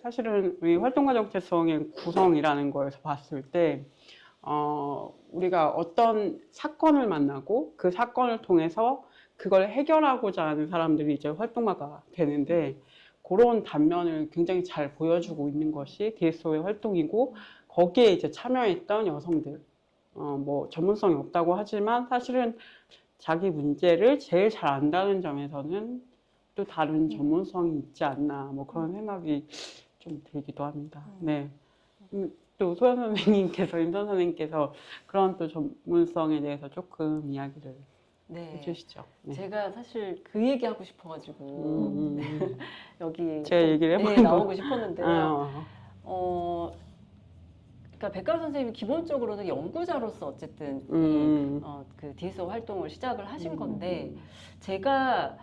사실은 우리 활동가 정체성의 구성이라는 거에서 봤을 때 우리가 어떤 사건을 만나고 그 사건을 통해서 그걸 해결하고자 하는 사람들이 이제 활동가가 되는데 그런 단면을 굉장히 잘 보여주고 있는 것이 DSO의 활동이고 거기에 이제 참여했던 여성들 뭐 전문성이 없다고 하지만 사실은 자기 문제를 제일 잘 안다는 점에서는 또 다른 전문성이 있지 않나 뭐 그런 생각이 좀 들기도 합니다. 네. 또 소연 선생님께서 임선 선생님께서 그런 또 전문성에 대해서 조금 이야기를 네. 해주시죠. 네. 제가 사실 그 얘기 하고 싶어가지고 여기 제가 얘기를 해보는 네, 나오고 싶었는데요. 거. 그러니까 백가루 선생님이 기본적으로는 연구자로서 어쨌든 그 DSO 활동을 시작을 하신 건데 제가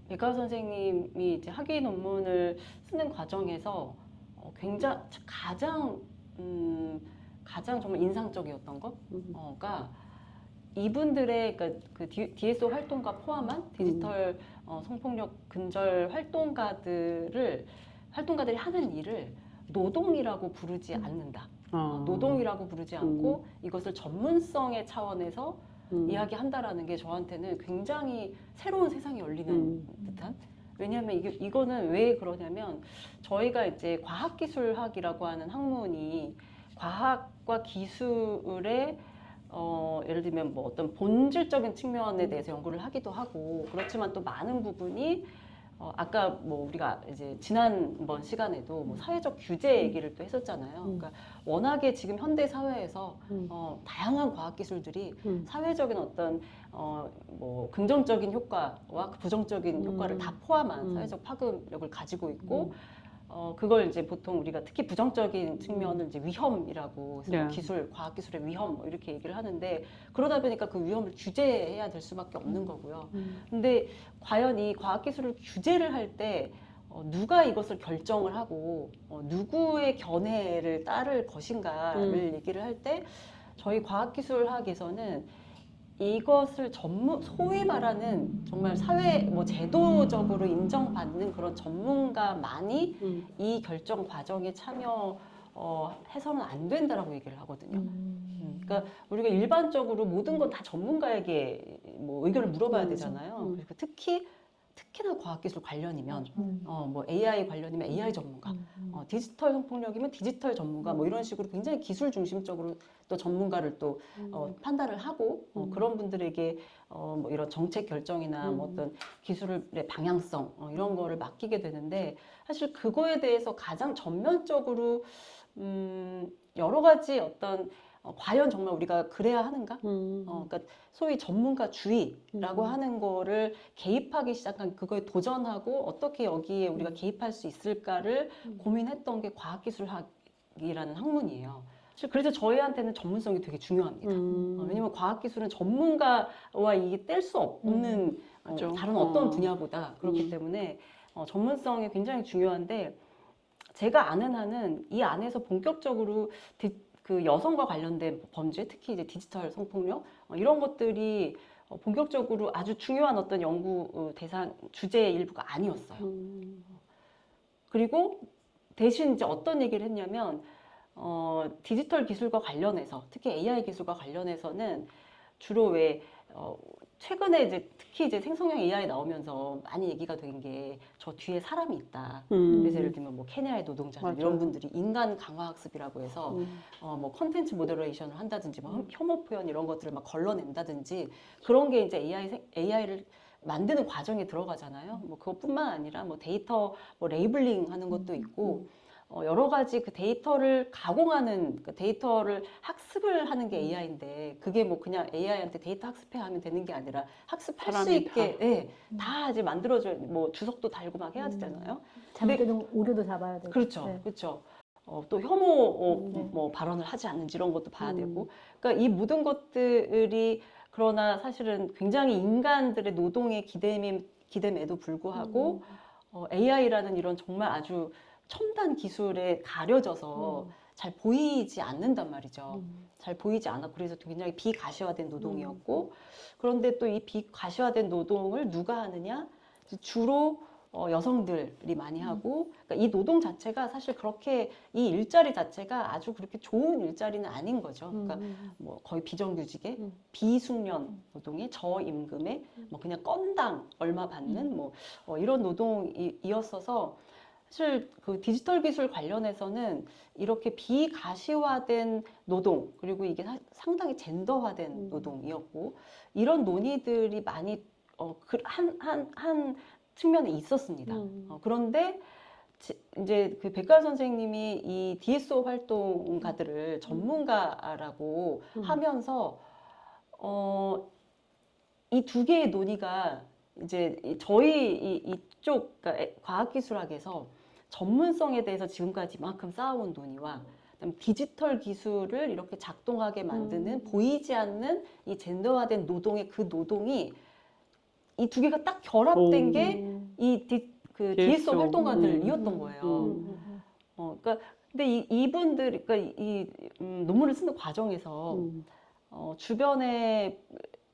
백가루 선생님이 이제 학위 논문을 쓰는 과정에서 굉장히 가장 정말 인상적이었던 거가 이분들의 그러니까 그 DSO 활동가 포함한 디지털 성폭력 근절 활동가들이 하는 일을 노동이라고 부르지 않는다. 노동이라고 부르지 않고 이것을 전문성의 차원에서 이야기한다라는 게 저한테는 굉장히 새로운 세상이 열리는 듯한. 왜냐하면 이거는 왜 그러냐면 저희가 이제 과학기술학이라고 하는 학문이 과학과 기술의 예를 들면 뭐 어떤 본질적인 측면에 대해서 연구를 하기도 하고 그렇지만 또 많은 부분이 아까 뭐 우리가 이제 지난번 시간에도 뭐 사회적 규제 얘기를 또 했었잖아요. 그러니까 워낙에 지금 현대 사회에서 다양한 과학 기술들이 사회적인 어떤 뭐 긍정적인 효과와 부정적인 효과를 다 포함한 사회적 파급력을 가지고 있고 그걸 이제 보통 우리가 특히 부정적인 측면을 이제 위험이라고 해서 기술, 과학 기술의 위험 뭐 이렇게 얘기를 하는데 그러다 보니까 그 위험을 규제해야 될 수밖에 없는 거고요. 근데 과연 이 과학 기술을 규제를 할 때 누가 이것을 결정을 하고 누구의 견해를 따를 것인가를 얘기를 할 때 저희 과학기술학에서는 이것을 소위 말하는 정말 사회 뭐 제도적으로 인정받는 그런 전문가만이 이 결정 과정에 참여 해서는 안 된다라고 얘기를 하거든요. 그러니까 우리가 일반적으로 모든 건 다 전문가에게 뭐 의견을 물어봐야 되잖아요. 그리고 특히나 과학기술 관련이면 뭐 AI 관련이면 AI 전문가, 디지털 성폭력이면 디지털 전문가 뭐 이런 식으로 굉장히 기술 중심적으로 또 전문가를 또 판단을 하고 그런 분들에게 뭐 이런 정책 결정이나 뭐 어떤 기술의 방향성 이런 거를 맡기게 되는데 사실 그거에 대해서 가장 전면적으로 여러 가지 어떤 과연 정말 우리가 그래야 하는가? 그러니까 소위 전문가주의라고 하는 거를 개입하기 시작한 그거에 도전하고 어떻게 여기에 우리가 개입할 수 있을까를 고민했던 게 과학기술학이라는 학문이에요. 그래서 저희한테는 전문성이 되게 중요합니다. 왜냐면 과학기술은 전문가와 이게 뗄 수 없는 다른 어떤 분야보다 그렇기 때문에 전문성이 굉장히 중요한데 제가 아는 한은 이 안에서 본격적으로 그 여성과 관련된 범죄, 특히 이제 디지털 성폭력 이런 것들이 본격적으로 아주 중요한 어떤 연구 대상 주제의 일부가 아니었어요. 그리고 대신 이제 어떤 얘기를 했냐면 디지털 기술과 관련해서 특히 AI 기술과 관련해서는 주로 왜 최근에 이제 특히 이제 생성형 AI 나오면서 많이 얘기가 된 게 저 뒤에 사람이 있다. 그래서 예를 들면 뭐 케냐의 노동자들 이런 분들이 인간 강화 학습이라고 해서 뭐 컨텐츠 모더레이션을 한다든지 뭐 혐오 표현 이런 것들을 막 걸러낸다든지 그런 게 이제 AI를 만드는 과정에 들어가잖아요. 뭐 그것뿐만 아니라 뭐 데이터 뭐 레이블링 하는 것도 있고 여러 가지 그 데이터를 가공하는 그 데이터를 학습을 하는 게 AI인데 그게 뭐 그냥 AI한테 데이터 학습해 하면 되는 게 아니라 학습할 수 있게 네, 다 이제 만들어줘야 뭐 주석도 달고 막 해야 되잖아요. 잠재적 오류도 잡아야 되고. 그렇죠, 네. 그렇죠. 또 혐오 뭐 발언을 하지 않는지 이런 것도 봐야 되고. 그러니까 이 모든 것들이 그러나 사실은 굉장히 인간들의 노동의 기댐에도 불구하고 AI라는 이런 정말 아주 첨단 기술에 가려져서 잘 보이지 않는단 말이죠. 잘 보이지 않았고 그래서 굉장히 비가시화된 노동이었고 그런데 또 이 비가시화된 노동을 누가 하느냐? 주로 여성들이 많이 하고, 그러니까 이 노동 자체가 사실 그렇게 이 일자리 자체가 아주 그렇게 좋은 일자리는 아닌 거죠. 그러니까 뭐 거의 비정규직의 비숙련 노동의 저임금에 뭐 그냥 건당 얼마 받는 뭐 이런 노동이었어서 사실 그 디지털 기술 관련해서는 이렇게 비가시화된 노동 그리고 이게 상당히 젠더화된 노동이었고 이런 논의들이 많이 한 측면에 있었습니다. 그런데 이제 그 백가 선생님이 이 DSO 활동가들을 전문가라고 하면서 이 두 개의 논의가 이제 저희 이쪽 그러니까 과학기술학에서 전문성에 대해서 지금까지 이만큼 쌓아온 논의와 그다음에 디지털 기술을 이렇게 작동하게 만드는 보이지 않는 이 젠더화된 노동의 그 노동이 이 두 개가 딱 결합된 게 이 DSO 활동가들이었던 거예요. 그러니까 근데 이분들 그러니까 이 논문을 쓰는 과정에서 주변에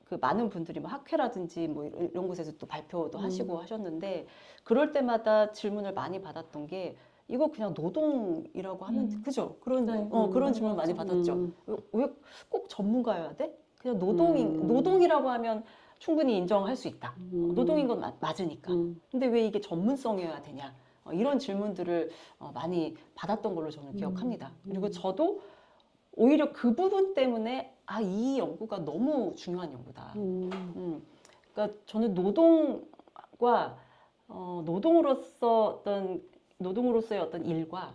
그 많은 분들이 뭐 학회라든지 뭐 이런 곳에서 또 발표도 하시고 하셨는데 그럴 때마다 질문을 많이 받았던 게 이거 그냥 노동이라고 하면 그죠? 그런 네. 그런 질문 많이 받았죠. 왜 꼭 전문가여야 돼? 그냥 노동이라고 하면 충분히 인정할 수 있다. 노동인 건 맞으니까. 근데 왜 이게 전문성이어야 되냐? 이런 질문들을 많이 받았던 걸로 저는 기억합니다. 그리고 저도 오히려 그 부분 때문에 이 연구가 너무 중요한 연구다. 그러니까 저는 노동과 노동으로서의 어떤 일과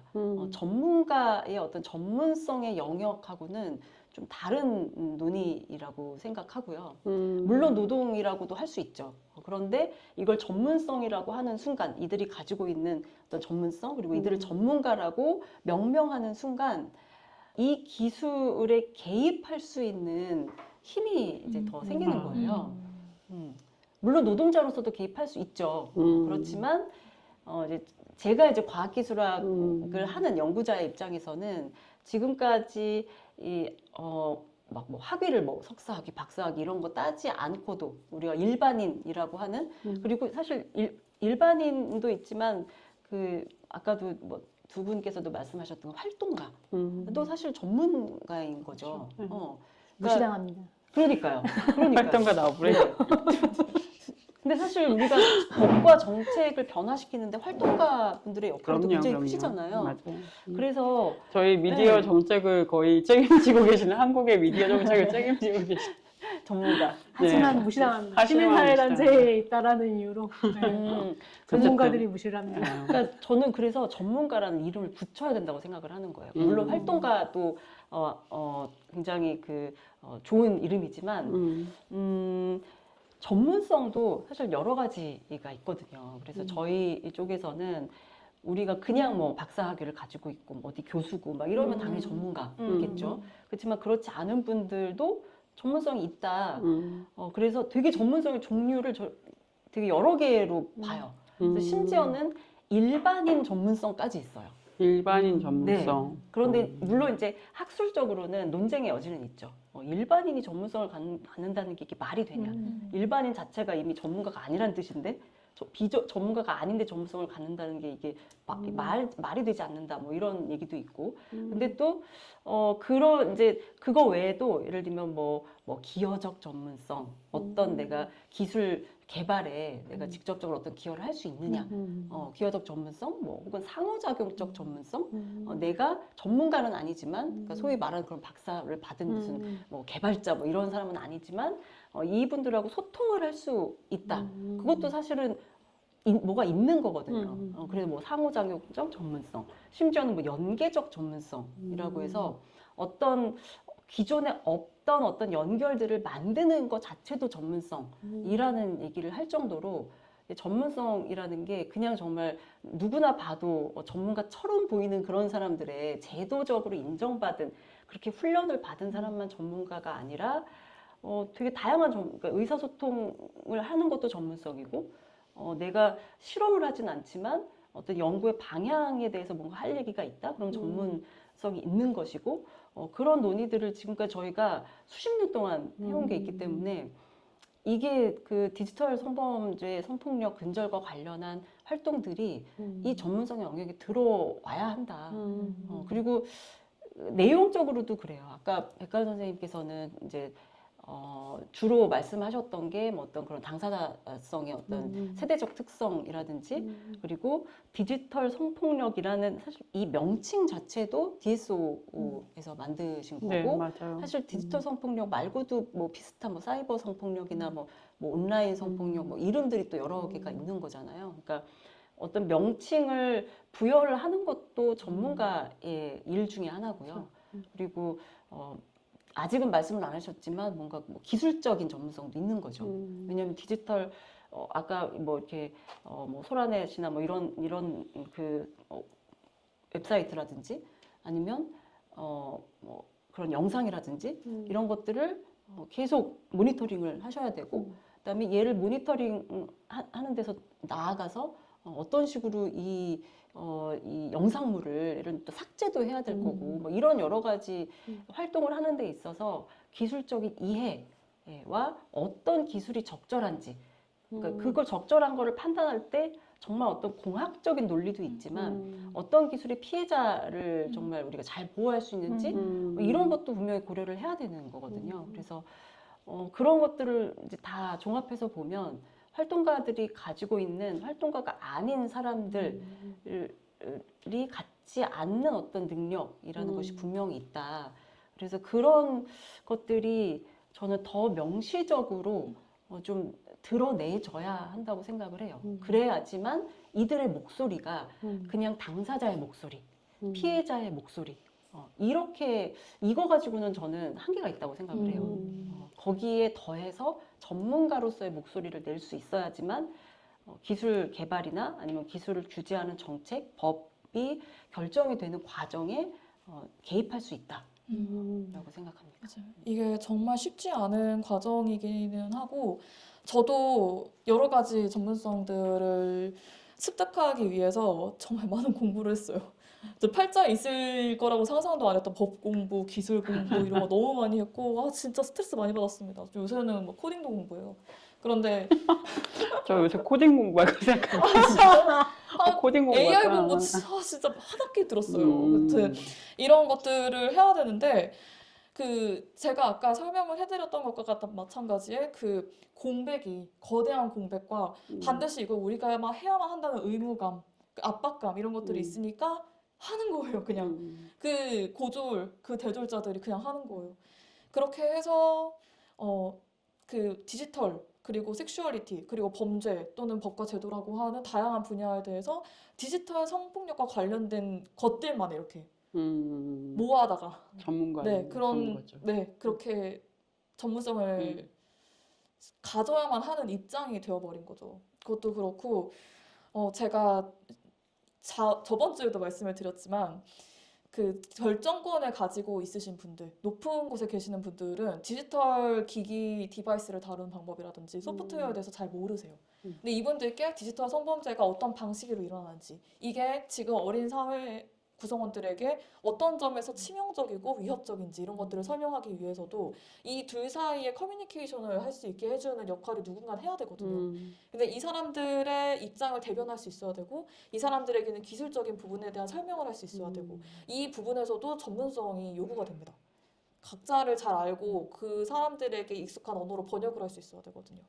전문가의 어떤 전문성의 영역하고는 좀 다른 논의라고 생각하고요. 물론 노동이라고도 할 수 있죠. 그런데 이걸 전문성이라고 하는 순간, 이들이 가지고 있는 어떤 전문성, 그리고 이들을 전문가라고 명명하는 순간, 이 기술에 개입할 수 있는 힘이 이제 더 생기는 거예요. 물론 노동자로서도 개입할 수 있죠. 그렇지만 이제 제가 이제 과학기술학을 하는 연구자의 입장에서는 지금까지 막 뭐 학위를 뭐 석사학위, 박사학위 이런 거 따지 않고도 우리가 일반인이라고 하는 그리고 사실 일반인도 있지만 그 아까도 뭐 두 분께서도 말씀하셨던 활동가 또 사실 전문가인 거죠. 그러니까, 무시당합니다. 그러니까요. 활동가 나오래. 네. 근데 사실 우리가 법과 정책을 변화시키는데 활동가 분들의 역할도 굉장히 크시잖아요. 맞아요. 그래서 저희 미디어 네. 정책을 거의 책임지고 계시는 한국의 미디어 정책을 책임지고 계신 전문가. 하지만 네. 무시당합니다. 하지만 시민사회단체에 있다라는 이유로 전문가들이 무시를 합니다. 그러니까 저는 그래서 전문가라는 이름을 붙여야 된다고 생각을 하는 거예요. 물론 활동가도 굉장히 좋은 이름이지만 전문성도 사실 여러 가지가 있거든요. 그래서 저희 이쪽에서는 우리가 그냥 뭐 박사학위를 가지고 있고 뭐 어디 교수고 막 이러면 당연히 전문가겠죠. 그렇지만 그렇지 않은 분들도 전문성이 있다. 그래서 되게 전문성의 종류를 되게 여러 개로 봐요. 그래서 심지어는 일반인 전문성까지 있어요. 일반인 전문성. 네. 그런데 물론 이제 학술적으로는 논쟁의 여지는 있죠. 일반인이 전문성을 갖는다는 게 이게 말이 되냐? 일반인 자체가 이미 전문가가 아니란 뜻인데 전문가가 아닌데 전문성을 갖는다는 게 이게 말이 되지 않는다. 뭐 이런 얘기도 있고. 근데 또 그런 이제 그거 외에도 예를 들면 뭐 기여적 전문성, 어떤 내가 기술 개발에 내가 직접적으로 어떤 기여를 할 수 있느냐, 기여적 전문성, 뭐 혹은 상호작용적 전문성, 내가 전문가는 아니지만, 그러니까 소위 말하는 그런 박사를 받은 무슨 뭐 개발자 뭐 이런 사람은 아니지만 이분들하고 소통을 할 수 있다. 그것도 사실은 뭐가 있는 거거든요. 그래서 뭐 상호작용적 전문성, 심지어는 뭐 연계적 전문성이라고 해서 어떤 기존에 없던 어떤 연결들을 만드는 것 자체도 전문성이라는 얘기를 할 정도로 전문성이라는 게 그냥 정말 누구나 봐도 전문가처럼 보이는 그런 사람들의 제도적으로 인정받은 그렇게 훈련을 받은 사람만 전문가가 아니라 되게 다양한 그러니까 의사소통을 하는 것도 전문성이고 내가 실험을 하진 않지만 어떤 연구의 방향에 대해서 뭔가 할 얘기가 있다? 그럼 전문성이 있는 것이고 그런 논의들을 지금까지 저희가 수십 년 동안 해온 게 있기 때문에 이게 그 디지털 성범죄, 성폭력 근절과 관련한 활동들이 이 전문성 영역에 들어와야 한다. 그리고 내용적으로도 그래요. 아까 백가연 선생님께서는 이제 주로 말씀하셨던 게 뭐 어떤 그런 당사자성의 어떤 세대적 특성이라든지 그리고 디지털 성폭력이라는 사실 이 명칭 자체도 DSO에서 만드신 거고 네, 맞아요. 사실 디지털 성폭력 말고도 뭐 비슷한 뭐 사이버 성폭력이나 뭐 온라인 성폭력 뭐 이름들이 또 여러 개가 있는 거잖아요. 그러니까 어떤 명칭을 부여를 하는 것도 전문가의 일 중에 하나고요. 그리고 아직은 말씀을 안 하셨지만 뭔가 뭐 기술적인 전문성도 있는 거죠. 왜냐하면 디지털 아까 뭐 이렇게 뭐 소라넷이나 뭐 이런 그 웹사이트라든지 아니면 뭐 그런 영상이라든지 이런 것들을 계속 모니터링을 하셔야 되고 그다음에 얘를 모니터링 하는 데서 나아가서 어떤 식으로 이 영상물을 이런 또 삭제도 해야 될 거고 뭐 이런 여러 가지 활동을 하는 데 있어서 기술적인 이해와 어떤 기술이 적절한지 그러니까 그걸 적절한 거를 판단할 때 정말 어떤 공학적인 논리도 있지만 어떤 기술이 피해자를 정말 우리가 잘 보호할 수 있는지 뭐 이런 것도 분명히 고려를 해야 되는 거거든요. 그래서 그런 것들을 이제 다 종합해서 보면 활동가들이 가지고 있는 활동가가 아닌 사람들이 갖지 않는 어떤 능력이라는 것이 분명히 있다. 그래서 그런 것들이 저는 더 명시적으로 좀 드러내줘야 한다고 생각을 해요. 그래야지만 이들의 목소리가 그냥 당사자의 목소리, 피해자의 목소리 이렇게 이거 가지고는 저는 한계가 있다고 생각을 해요. 거기에 더해서 전문가로서의 목소리를 낼 수 있어야지만 기술 개발이나 아니면 기술을 규제하는 정책, 법이 결정이 되는 과정에 개입할 수 있다라고 생각합니다. 맞아요. 이게 정말 쉽지 않은 과정이기는 하고 저도 여러 가지 전문성들을 습득하기 위해서 정말 많은 공부를 했어요. 저 팔자에 있을 거라고 상상도 안 했던 법 공부, 기술 공부 이런 거 너무 많이 했고 진짜 스트레스 많이 받았습니다. 요새는 뭐 코딩도 공부해요. 그런데 저 요새 코딩 공부할까 생각하고 코딩 AI 공부할까? 공부 진짜 한 학기 들었어요. 아무튼 이런 것들을 해야 되는데 제가 아까 설명을 해드렸던 것과 마찬가지의 그 공백이 거대한 공백과 반드시 이걸 우리가 막 해야만 한다는 의무감, 그 압박감 이런 것들이 있으니까 하는 거예요. 그냥 그 고졸, 그 대졸자들이 그냥 하는 거예요. 그렇게 해서 그 디지털 그리고 섹슈얼리티 그리고 범죄 또는 법과 제도라고 하는 다양한 분야에 대해서 디지털 성폭력과 관련된 것들만 이렇게 모아다가 전문가의 거죠. 그렇게 전문성을 가져야만 하는 입장이 되어버린 거죠. 그것도 그렇고 제가 저번 주에도 말씀을 드렸지만 그 결정권을 가지고 있으신 분들, 높은 곳에 계시는 분들은 디지털 기기 디바이스를 다루는 방법이라든지 소프트웨어에 대해서 잘 모르세요. 근데 이분들께 디지털 성범죄가 어떤 방식으로 일어나는지 이게 지금 어린 사회 구성원들에게 어떤 점에서 치명적이고 위협적인지 이런 것들을 설명하기 위해서도 이 둘 사이에 커뮤니케이션을 할 수 있게 해주는 역할을 누군가 해야 되거든요. 근데 이 사람들의 입장을 대변할 수 있어야 되고 이 사람들에게는 기술적인 부분에 대한 설명을 할 수 있어야 되고 이 부분에서도 전문성이 요구가 됩니다. 각자를 잘 알고 그 사람들에게 익숙한 언어로 번역을 할 수 있어야 되거든요.